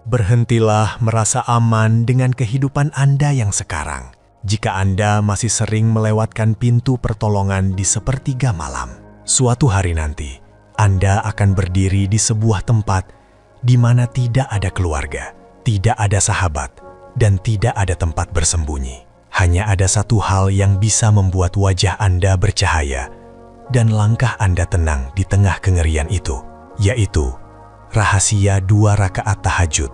Berhentilah merasa aman dengan kehidupan Anda yang sekarang. Jika Anda masih sering melewatkan pintu pertolongan di sepertiga malam, suatu hari nanti Anda akan berdiri di sebuah tempat di mana tidak ada keluarga, tidak ada sahabat, dan tidak ada tempat bersembunyi. Hanya ada satu hal yang bisa membuat wajah Anda bercahaya dan langkah Anda tenang di tengah kengerian itu, yaitu rahasia 2 rakaat tahajud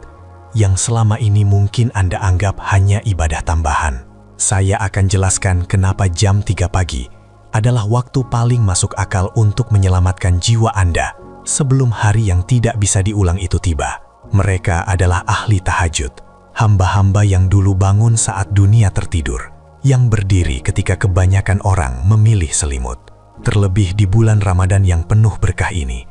yang selama ini mungkin Anda anggap hanya ibadah tambahan. Saya akan jelaskan kenapa jam 3 pagi adalah waktu paling masuk akal untuk menyelamatkan jiwa Anda sebelum hari yang tidak bisa diulang itu tiba. Mereka adalah ahli tahajud, hamba-hamba yang dulu bangun saat dunia tertidur, yang berdiri ketika kebanyakan orang memilih selimut. Terlebih di bulan Ramadan yang penuh berkah ini,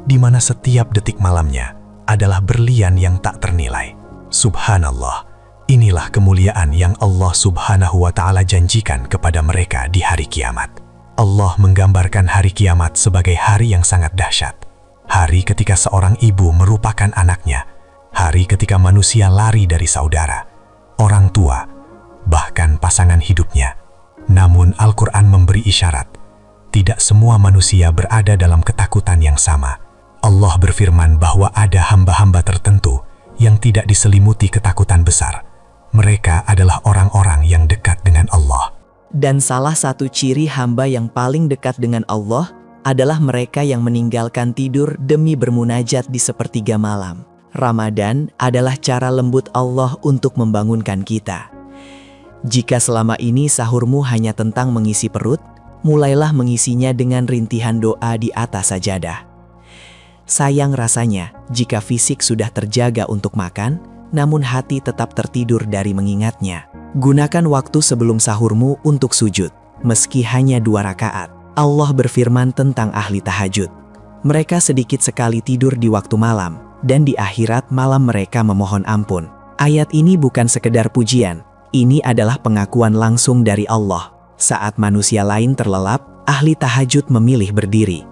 di mana setiap detik malamnya adalah berlian yang tak ternilai. Subhanallah, inilah kemuliaan yang Allah Subhanahu wa Ta'ala janjikan kepada mereka di hari kiamat. Allah menggambarkan hari kiamat sebagai hari yang sangat dahsyat. Hari ketika seorang ibu merupakan anaknya, hari ketika manusia lari dari saudara, orang tua, bahkan pasangan hidupnya. Namun Al-Quran memberi isyarat, tidak semua manusia berada dalam ketakutan yang sama. Allah berfirman bahwa ada hamba-hamba tertentu yang tidak diselimuti ketakutan besar. Mereka adalah orang-orang yang dekat dengan Allah. Dan salah satu ciri hamba yang paling dekat dengan Allah adalah mereka yang meninggalkan tidur demi bermunajat di sepertiga malam. Ramadan adalah cara lembut Allah untuk membangunkan kita. Jika selama ini sahurmu hanya tentang mengisi perut, mulailah mengisinya dengan rintihan doa di atas sajadah. Sayang rasanya jika fisik sudah terjaga untuk makan, namun hati tetap tertidur dari mengingatnya. Gunakan waktu sebelum sahurmu untuk sujud, meski hanya 2 rakaat. Allah berfirman tentang ahli tahajud. Mereka sedikit sekali tidur di waktu malam, dan di akhirat malam mereka memohon ampun. Ayat ini bukan sekedar pujian, ini adalah pengakuan langsung dari Allah. Saat manusia lain terlelap, ahli tahajud memilih berdiri.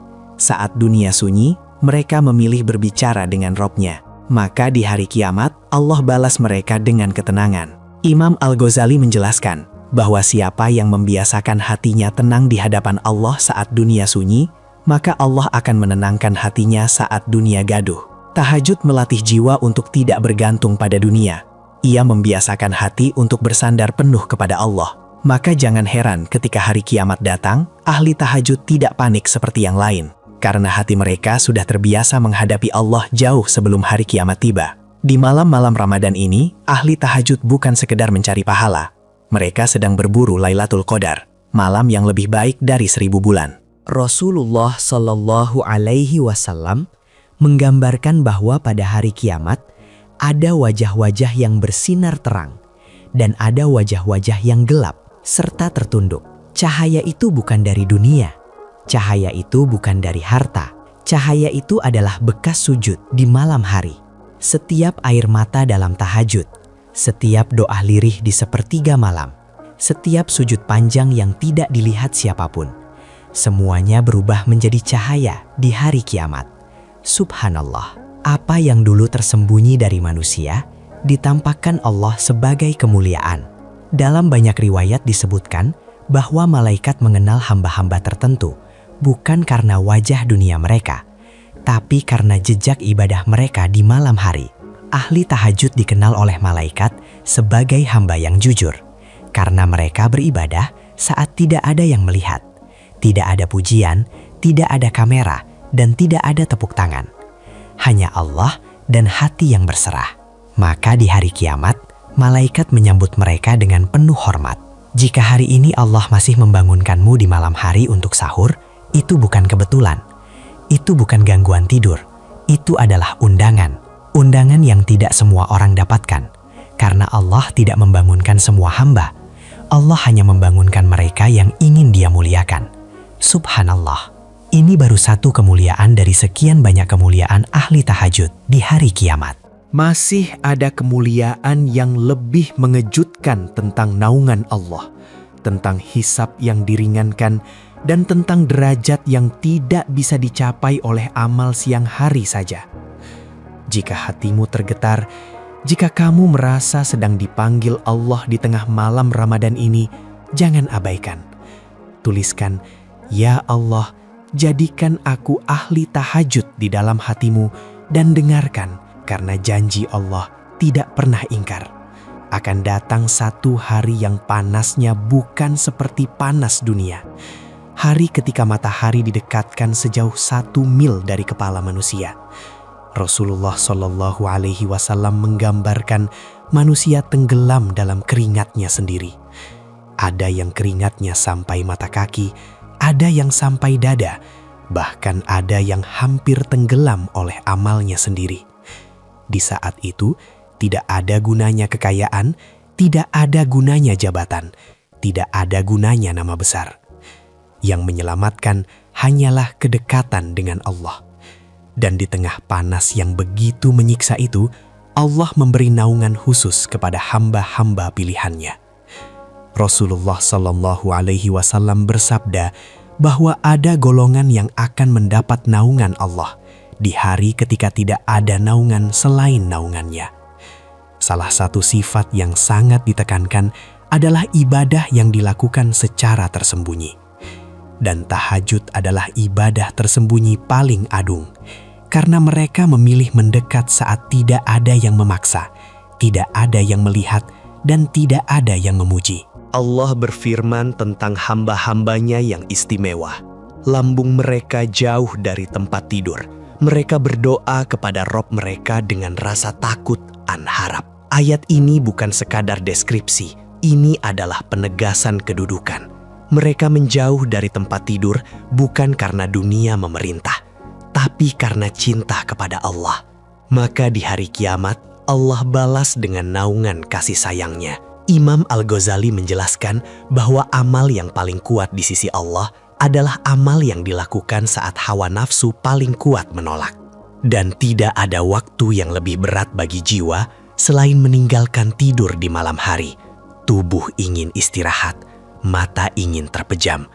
Saat dunia sunyi, mereka memilih berbicara dengan Robnya. Maka di hari kiamat, Allah balas mereka dengan ketenangan. Imam Al-Ghazali menjelaskan bahwa siapa yang membiasakan hatinya tenang di hadapan Allah saat dunia sunyi, maka Allah akan menenangkan hatinya saat dunia gaduh. Tahajud melatih jiwa untuk tidak bergantung pada dunia. Ia membiasakan hati untuk bersandar penuh kepada Allah. Maka jangan heran ketika hari kiamat datang, ahli tahajud tidak panik seperti yang lain. Karena hati mereka sudah terbiasa menghadapi Allah jauh sebelum hari kiamat tiba. Di malam-malam Ramadan ini, ahli tahajud bukan sekedar mencari pahala. Mereka sedang berburu Lailatul Qadar, malam yang lebih baik dari 1000 bulan. Rasulullah Shallallahu Alaihi Wasallam menggambarkan bahwa pada hari kiamat ada wajah-wajah yang bersinar terang dan ada wajah-wajah yang gelap serta tertunduk. Cahaya itu bukan dari dunia. Cahaya itu bukan dari harta. Cahaya itu adalah bekas sujud di malam hari. Setiap air mata dalam tahajud, setiap doa lirih di sepertiga malam, setiap sujud panjang yang tidak dilihat siapapun, semuanya berubah menjadi cahaya di hari kiamat. Subhanallah, apa yang dulu tersembunyi dari manusia, ditampakkan Allah sebagai kemuliaan. Dalam banyak riwayat disebutkan bahwa malaikat mengenal hamba-hamba tertentu, bukan karena wajah dunia mereka, tapi karena jejak ibadah mereka di malam hari. Ahli tahajud dikenal oleh malaikat sebagai hamba yang jujur, karena mereka beribadah saat tidak ada yang melihat, tidak ada pujian, tidak ada kamera, dan tidak ada tepuk tangan. Hanya Allah dan hati yang berserah. Maka di hari kiamat, malaikat menyambut mereka dengan penuh hormat. Jika hari ini Allah masih membangunkanmu di malam hari untuk sahur, itu bukan kebetulan. Itu bukan gangguan tidur. Itu adalah undangan. Undangan yang tidak semua orang dapatkan. Karena Allah tidak membangunkan semua hamba. Allah hanya membangunkan mereka yang ingin Dia muliakan. Subhanallah. Ini baru satu kemuliaan dari sekian banyak kemuliaan ahli tahajud di hari kiamat. Masih ada kemuliaan yang lebih mengejutkan tentang naungan Allah, tentang hisab yang diringankan, dan tentang derajat yang tidak bisa dicapai oleh amal siang hari saja. Jika hatimu tergetar, jika kamu merasa sedang dipanggil Allah di tengah malam Ramadan ini, jangan abaikan. Tuliskan, "Ya Allah, jadikan aku ahli tahajud di dalam hatimu," dan dengarkan, karena janji Allah tidak pernah ingkar. Akan datang satu hari yang panasnya bukan seperti panas dunia. Hari ketika matahari didekatkan sejauh 1 mil dari kepala manusia. Rasulullah Shallallahu Alaihi Wasallam menggambarkan manusia tenggelam dalam keringatnya sendiri. Ada yang keringatnya sampai mata kaki, ada yang sampai dada, bahkan ada yang hampir tenggelam oleh amalnya sendiri. Di saat itu, tidak ada gunanya kekayaan, tidak ada gunanya jabatan, tidak ada gunanya nama besar. Yang menyelamatkan hanyalah kedekatan dengan Allah. Dan di tengah panas yang begitu menyiksa itu, Allah memberi naungan khusus kepada hamba-hamba pilihannya. Rasulullah Shallallahu Alaihi Wasallam bersabda bahwa ada golongan yang akan mendapat naungan Allah di hari ketika tidak ada naungan selain naungannya. Salah satu sifat yang sangat ditekankan adalah ibadah yang dilakukan secara tersembunyi. Dan tahajud adalah ibadah tersembunyi paling agung, karena mereka memilih mendekat saat tidak ada yang memaksa, tidak ada yang melihat, dan tidak ada yang memuji. Allah berfirman tentang hamba-hambanya yang istimewa. Lambung mereka jauh dari tempat tidur. Mereka berdoa kepada Rob mereka dengan rasa takut dan harap. Ayat ini bukan sekadar deskripsi, ini adalah penegasan kedudukan. Mereka menjauh dari tempat tidur bukan karena dunia memerintah, tapi karena cinta kepada Allah. Maka di hari kiamat, Allah balas dengan naungan kasih sayangnya. Imam Al-Ghazali menjelaskan bahwa amal yang paling kuat di sisi Allah adalah amal yang dilakukan saat hawa nafsu paling kuat menolak. Dan tidak ada waktu yang lebih berat bagi jiwa selain meninggalkan tidur di malam hari. Tubuh ingin istirahat, mata ingin terpejam,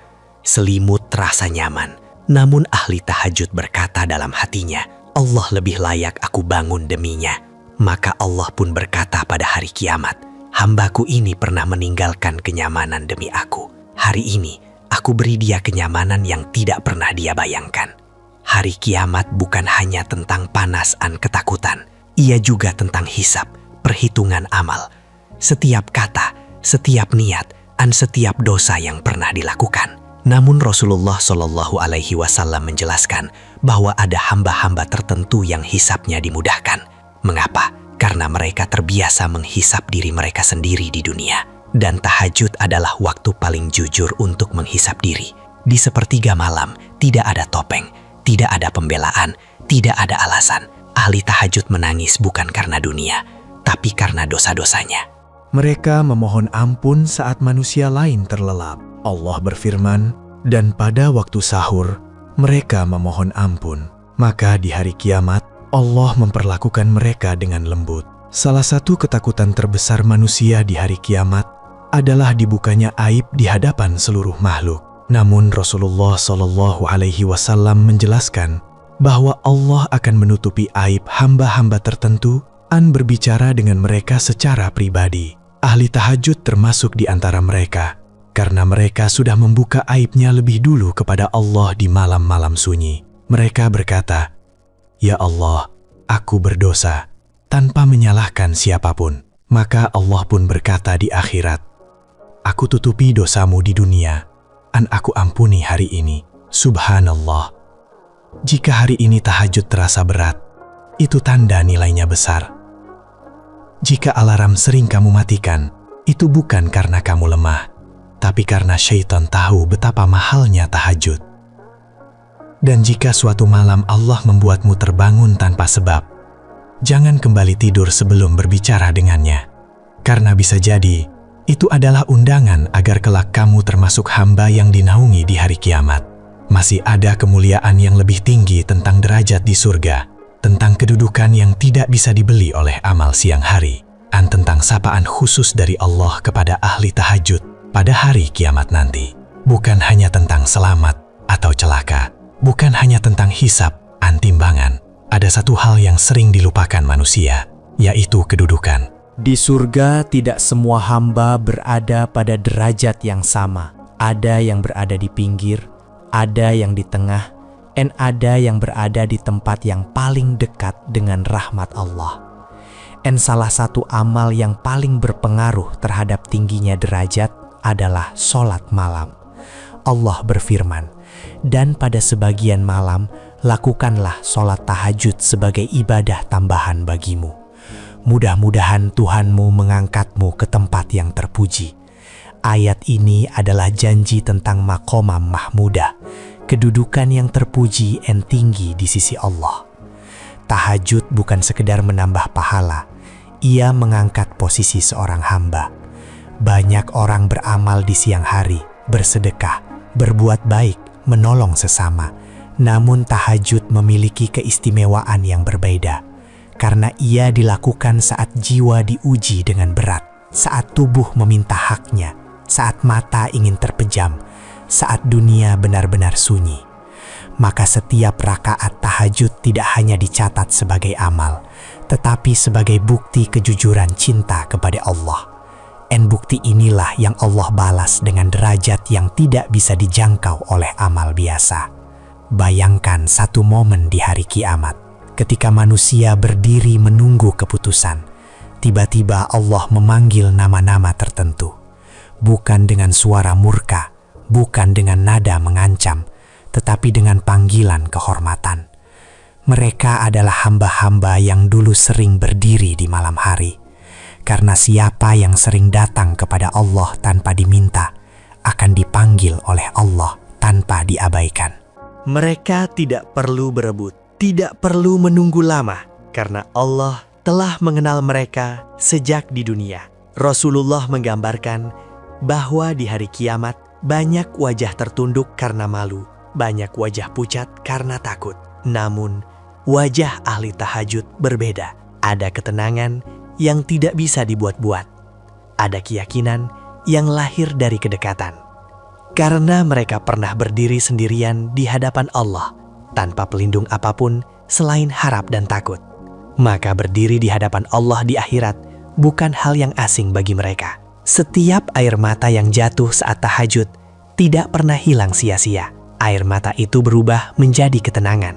selimut terasa nyaman. Namun ahli tahajud berkata dalam hatinya, Allah lebih layak aku bangun deminya. Maka Allah pun berkata pada hari kiamat, hambaku ini pernah meninggalkan kenyamanan demi aku. Hari ini aku beri dia kenyamanan yang tidak pernah dia bayangkan. Hari kiamat bukan hanya tentang panas dan ketakutan, ia juga tentang hisab, perhitungan amal. Setiap kata, setiap niat, dan setiap dosa yang pernah dilakukan. Namun Rasulullah Shallallahu Alaihi Wasallam menjelaskan bahwa ada hamba-hamba tertentu yang hisabnya dimudahkan. Mengapa? Karena mereka terbiasa menghisap diri mereka sendiri di dunia. Dan tahajud adalah waktu paling jujur untuk menghisap diri. Di sepertiga malam, tidak ada topeng, tidak ada pembelaan, tidak ada alasan. Ahli tahajud menangis bukan karena dunia, tapi karena dosa-dosanya. Mereka memohon ampun saat manusia lain terlelap. Allah berfirman, dan pada waktu sahur, mereka memohon ampun. Maka di hari kiamat, Allah memperlakukan mereka dengan lembut. Salah satu ketakutan terbesar manusia di hari kiamat adalah dibukanya aib di hadapan seluruh makhluk. Namun Rasulullah Shallallahu Alaihi Wasallam menjelaskan bahwa Allah akan menutupi aib hamba-hamba tertentu dan berbicara dengan mereka secara pribadi. Ahli tahajud termasuk di antara mereka, karena mereka sudah membuka aibnya lebih dulu kepada Allah di malam-malam sunyi. Mereka berkata, "Ya Allah, aku berdosa," tanpa menyalahkan siapapun. Maka Allah pun berkata di akhirat, "Aku tutupi dosamu di dunia, dan aku ampuni hari ini." Subhanallah. Jika hari ini tahajud terasa berat, itu tanda nilainya besar. Jika alarm sering kamu matikan, itu bukan karena kamu lemah, tapi karena syaitan tahu betapa mahalnya tahajud. Dan jika suatu malam Allah membuatmu terbangun tanpa sebab, jangan kembali tidur sebelum berbicara dengannya. Karena bisa jadi, itu adalah undangan agar kelak kamu termasuk hamba yang dinaungi di hari kiamat. Masih ada kemuliaan yang lebih tinggi tentang derajat di surga, tentang kedudukan yang tidak bisa dibeli oleh amal siang hari, dan tentang sapaan khusus dari Allah kepada ahli tahajud pada hari kiamat nanti. Bukan hanya tentang selamat atau celaka, bukan hanya tentang hisab dan timbangan, Ada satu hal yang sering dilupakan manusia, yaitu kedudukan. Di surga tidak semua hamba berada pada derajat yang sama. Ada yang berada di pinggir, ada yang di tengah, dan ada yang berada di tempat yang paling dekat dengan rahmat Allah. Dan salah satu amal yang paling berpengaruh terhadap tingginya derajat adalah sholat malam. Allah berfirman, "Dan pada sebagian malam, lakukanlah sholat tahajud sebagai ibadah tambahan bagimu. Mudah-mudahan Tuhanmu mengangkatmu ke tempat yang terpuji." Ayat ini adalah janji tentang maqamah mahmudah, kedudukan yang terpuji dan tinggi di sisi Allah. Tahajud bukan sekedar menambah pahala, ia mengangkat posisi seorang hamba. Banyak orang beramal di siang hari, bersedekah, berbuat baik, menolong sesama. Namun tahajud memiliki keistimewaan yang berbeda, karena ia dilakukan saat jiwa diuji dengan berat, saat tubuh meminta haknya, saat mata ingin terpejam, saat dunia benar-benar sunyi. Maka setiap rakaat tahajud tidak hanya dicatat sebagai amal, tetapi sebagai bukti kejujuran cinta kepada Allah. Dan bukti inilah yang Allah balas dengan derajat yang tidak bisa dijangkau oleh amal biasa. Bayangkan satu momen di hari kiamat, ketika manusia berdiri menunggu keputusan. Tiba-tiba Allah memanggil nama-nama tertentu. Bukan dengan suara murka, bukan dengan nada mengancam, tetapi dengan panggilan kehormatan. Mereka adalah hamba-hamba yang dulu sering berdiri di malam hari. Karena siapa yang sering datang kepada Allah tanpa diminta, akan dipanggil oleh Allah tanpa diabaikan. Mereka tidak perlu berebut, tidak perlu menunggu lama, karena Allah telah mengenal mereka sejak di dunia. Rasulullah menggambarkan bahwa di hari kiamat, banyak wajah tertunduk karena malu, banyak wajah pucat karena takut. Namun, wajah ahli tahajud berbeda. Ada ketenangan yang tidak bisa dibuat-buat. Ada keyakinan yang lahir dari kedekatan. Karena mereka pernah berdiri sendirian di hadapan Allah, tanpa pelindung apapun selain harap dan takut. Maka berdiri di hadapan Allah di akhirat bukan hal yang asing bagi mereka. Setiap air mata yang jatuh saat tahajud tidak pernah hilang sia-sia. Air mata itu berubah menjadi ketenangan,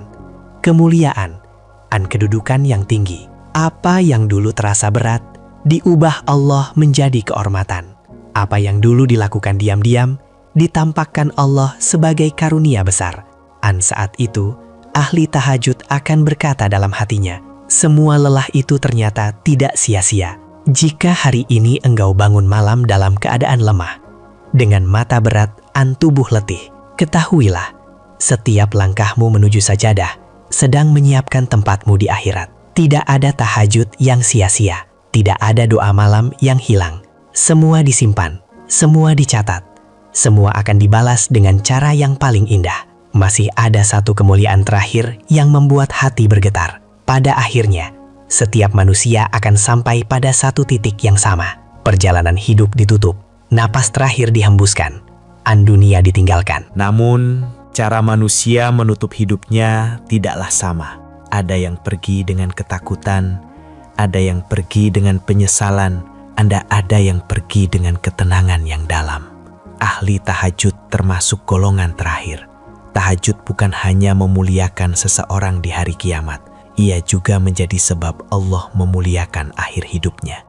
kemuliaan, dan kedudukan yang tinggi. Apa yang dulu terasa berat, diubah Allah menjadi kehormatan. Apa yang dulu dilakukan diam-diam, ditampakkan Allah sebagai karunia besar. Dan saat itu, ahli tahajud akan berkata dalam hatinya, semua lelah itu ternyata tidak sia-sia. Jika hari ini engkau bangun malam dalam keadaan lemah, dengan mata berat dan tubuh letih, ketahuilah, setiap langkahmu menuju sajadah sedang menyiapkan tempatmu di akhirat. Tidak ada tahajud yang sia-sia, tidak ada doa malam yang hilang. Semua disimpan, semua dicatat, semua akan dibalas dengan cara yang paling indah. Masih ada satu kemuliaan terakhir yang membuat hati bergetar. Pada akhirnya, setiap manusia akan sampai pada satu titik yang sama. Perjalanan hidup ditutup, napas terakhir dihembuskan, dan dunia ditinggalkan. Namun, cara manusia menutup hidupnya tidaklah sama. Ada yang pergi dengan ketakutan, ada yang pergi dengan penyesalan, ada yang pergi dengan ketenangan yang dalam. Ahli tahajud termasuk golongan terakhir. Tahajud bukan hanya memuliakan seseorang di hari kiamat, ia juga menjadi sebab Allah memuliakan akhir hidupnya.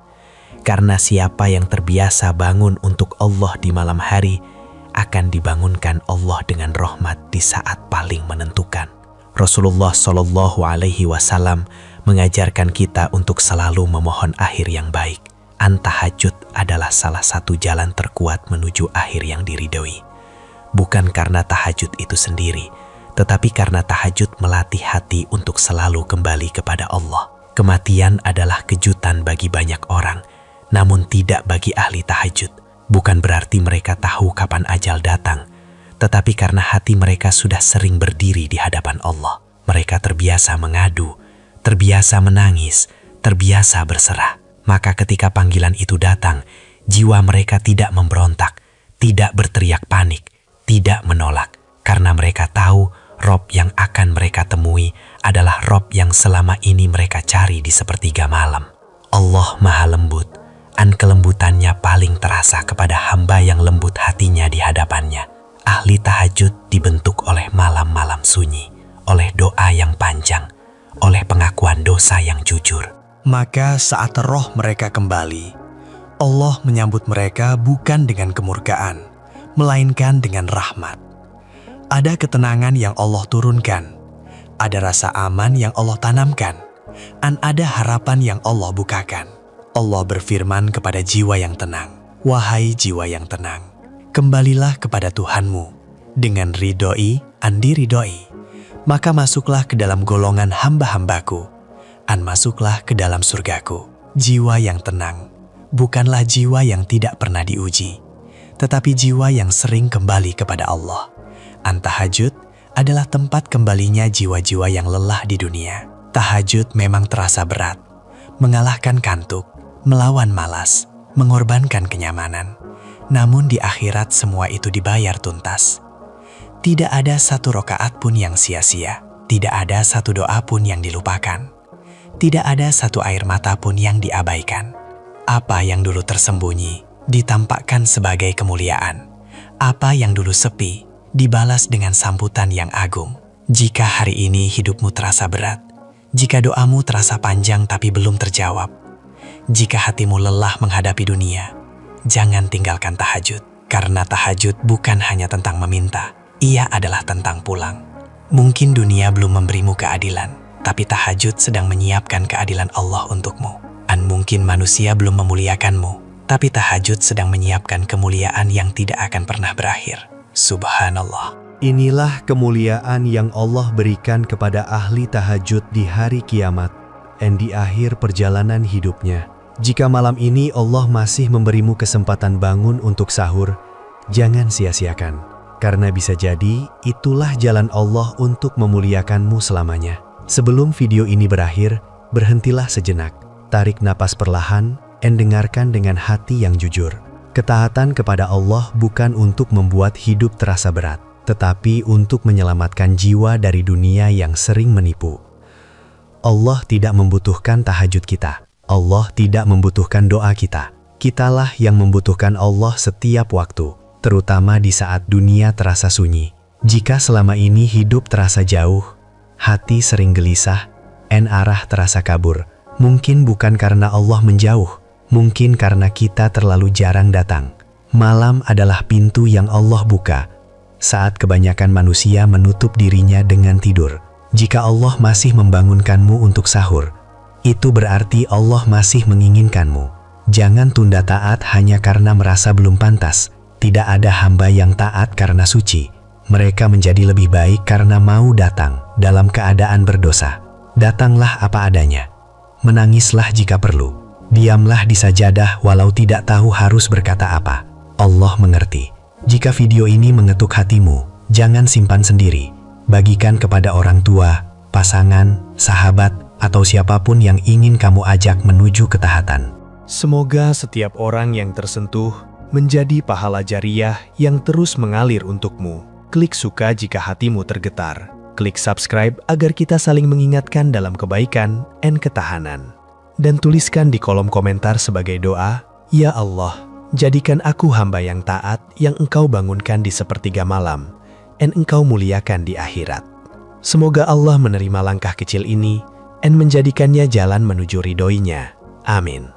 Karena siapa yang terbiasa bangun untuk Allah di malam hari, akan dibangunkan Allah dengan rahmat di saat paling menentukan. Rasulullah Shallallahu Alaihi Wasallam mengajarkan kita untuk selalu memohon akhir yang baik. Tahajud adalah salah satu jalan terkuat menuju akhir yang diridhoi. Bukan karena tahajud itu sendiri, tetapi karena tahajud melatih hati untuk selalu kembali kepada Allah. Kematian adalah kejutan bagi banyak orang, namun tidak bagi ahli tahajud. Bukan berarti mereka tahu kapan ajal datang, tetapi karena hati mereka sudah sering berdiri di hadapan Allah. Mereka terbiasa mengadu, terbiasa menangis, terbiasa berserah. Maka ketika panggilan itu datang, jiwa mereka tidak memberontak, tidak berteriak panik, tidak menolak. Karena mereka tahu Rob yang akan mereka temui adalah Rob yang selama ini mereka cari di sepertiga malam. Allah Maha Lembut, dan kelembutannya paling terasa kepada hamba yang lembut hatinya di hadapannya. Ahli tahajud dibentuk oleh malam-malam sunyi, oleh doa yang panjang, oleh pengakuan dosa yang jujur. Maka saat roh mereka kembali, Allah menyambut mereka bukan dengan kemurkaan, melainkan dengan rahmat. Ada ketenangan yang Allah turunkan, ada rasa aman yang Allah tanamkan, dan ada harapan yang Allah bukakan. Allah berfirman kepada jiwa yang tenang, "Wahai jiwa yang tenang, kembalilah kepada Tuhanmu dengan ridhoi dan diridhoi, maka masuklah ke dalam golongan hamba-hambaku, dan masuklah ke dalam surgaku." Jiwa yang tenang bukanlah jiwa yang tidak pernah diuji, tetapi jiwa yang sering kembali kepada Allah. Tahajud adalah tempat kembalinya jiwa-jiwa yang lelah di dunia. Tahajud memang terasa berat, mengalahkan kantuk, melawan malas, mengorbankan kenyamanan. Namun di akhirat semua itu dibayar tuntas. Tidak ada satu rakaat pun yang sia-sia, tidak ada satu doa pun yang dilupakan, tidak ada satu air mata pun yang diabaikan. Apa yang dulu tersembunyi ditampakkan sebagai kemuliaan. Apa yang dulu sepi dibalas dengan sambutan yang agung. Jika hari ini hidupmu terasa berat, jika doamu terasa panjang tapi belum terjawab, jika hatimu lelah menghadapi dunia, jangan tinggalkan tahajud. Karena tahajud bukan hanya tentang meminta, ia adalah tentang pulang. Mungkin dunia belum memberimu keadilan, tapi tahajud sedang menyiapkan keadilan Allah untukmu. Dan mungkin manusia belum memuliakanmu, tapi tahajud sedang menyiapkan kemuliaan yang tidak akan pernah berakhir. Subhanallah. Inilah kemuliaan yang Allah berikan kepada ahli tahajud di hari kiamat dan di akhir perjalanan hidupnya. Jika malam ini Allah masih memberimu kesempatan bangun untuk sahur, jangan sia-siakan. Karena bisa jadi itulah jalan Allah untuk memuliakanmu selamanya. Sebelum video ini berakhir, berhentilah sejenak. Tarik napas perlahan dan dengarkan dengan hati yang jujur. Ketaatan kepada Allah bukan untuk membuat hidup terasa berat, tetapi untuk menyelamatkan jiwa dari dunia yang sering menipu. Allah tidak membutuhkan tahajud kita. Allah tidak membutuhkan doa kita. Kitalah yang membutuhkan Allah setiap waktu, terutama di saat dunia terasa sunyi. Jika selama ini hidup terasa jauh, hati sering gelisah, dan arah terasa kabur, mungkin bukan karena Allah menjauh, mungkin karena kita terlalu jarang datang. Malam adalah pintu yang Allah buka saat kebanyakan manusia menutup dirinya dengan tidur. Jika Allah masih membangunkanmu untuk sahur, itu berarti Allah masih menginginkanmu. Jangan tunda taat hanya karena merasa belum pantas. Tidak ada hamba yang taat karena suci. Mereka menjadi lebih baik karena mau datang dalam keadaan berdosa. Datanglah apa adanya. Menangislah jika perlu. Diamlah di sajadah walau tidak tahu harus berkata apa. Allah mengerti. Jika video ini mengetuk hatimu, jangan simpan sendiri. Bagikan kepada orang tua, pasangan, sahabat, atau siapapun yang ingin kamu ajak menuju ketaatan. Semoga setiap orang yang tersentuh menjadi pahala jariah yang terus mengalir untukmu. Klik suka jika hatimu tergetar. Klik subscribe agar kita saling mengingatkan dalam kebaikan dan ketahanan. Dan tuliskan di kolom komentar sebagai doa, "Ya Allah, jadikan aku hamba yang taat yang Engkau bangunkan di sepertiga malam, dan Engkau muliakan di akhirat." Semoga Allah menerima langkah kecil ini dan menjadikannya jalan menuju ridhoinya. Amin.